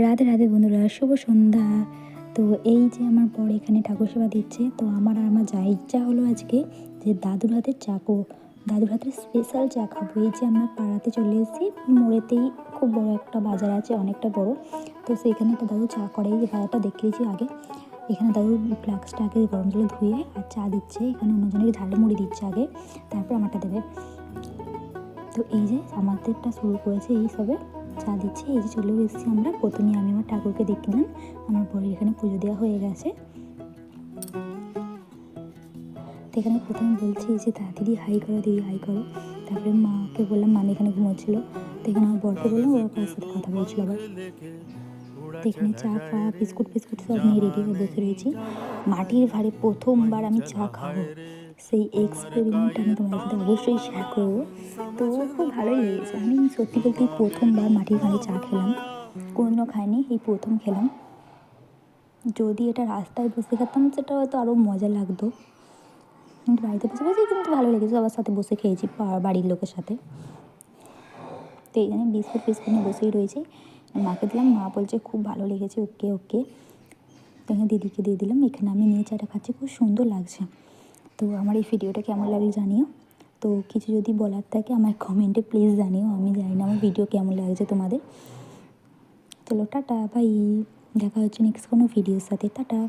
রাধে রাধে বন্ধুরা, শুভ সন্ধ্যা। তো এই যে আমার বর এখানে ঠাকুর সেবা দিচ্ছে। তো আমার আর আমার যা ইচ্ছা হলো আজকে যে দাদুর হাতের দাদুর হাতের স্পেশাল চা খাবো। এই যে আমরা পাড়াতে চলে এসেছি, মোড়েতেই খুব বড় একটা বাজার আছে, অনেকটা বড়। তো সেইখানে একটা দাদু চা করে, এই যে বাজারটা দেখেছি আগে। এখানে দাদু ফ্লাক্সটা আগে গরম জলে ধুয়ে আর চা দিচ্ছে। এখানে অন্যজনের ঝালমুড়ি দিচ্ছে আগে, তারপর আমারটা দেবে। তো এই যে আমাদেরটা শুরু করেছে, এই সবে চা দিচ্ছে। এই যে চলেও এসেছি আমরা। প্রথমে আমি আমার ঠাকুরকে দেখলাম, আমার বরের এখানে পুজো দেওয়া হয়ে গেছে। তো এখানে প্রথমে বলছি যে দিদি হাই করো, দিদি হাই করো। তারপরে মাকে বললাম, মা এখানে ঘুমোচ্ছিল। তো এখানে আমার বরকে বললাম, ওর কার সাথে কথা বলছিল আবার। তো এখানে চা ফা বিস্কুট ফিস্কুট সব নিয়ে রেডি হয়ে বসে রয়েছি। মাটির ভাঁড়ে প্রথমবার আমি চা খাবো, সেই এক্সপেরিমেন্ট আমি তোমাদের সাথে অবশ্যই শেয়ার করবো। তো খুব ভালোই লেগেছে। আমি সত্যি বলতে প্রথমবার মাটির ভাঁড়ে চা খেলাম, কোনোদিনও খাইনি, এই প্রথম খেলাম। যদি এটা রাস্তায় বসে খেতাম সেটা হয়তো আরও মজা লাগতো, কিন্তু বাড়িতে বসে বসে কিন্তু ভালো লেগেছে। সবার সাথে বসে খেয়েছি, বাড়ির লোকের সাথে। তো এই জন্য বিস্কুট ফিস্কুট নিয়ে বসেই রয়েছে। মাকে দিলাম, মা বলছে খুব ভালো লেগেছে, ওকে ওকে। তো এখানে দিদিকে দিয়ে দিলাম। এখানে আমি নিয়ে চাটা খাচ্ছি, খুব সুন্দর লাগছে। তো আমার এই ভিডিওটা কেমন লাগলো জানিও। তো কিছু যদি বলার থাকে আমার কমেন্টে প্লিজ জানিও। আমি জানি না আমার ভিডিও কেমন লাগছে তোমাদের। চলো টাটা, বাই। দেখা হচ্ছে নেক্সট কোনো ভিডিওর সাথে। টাটা।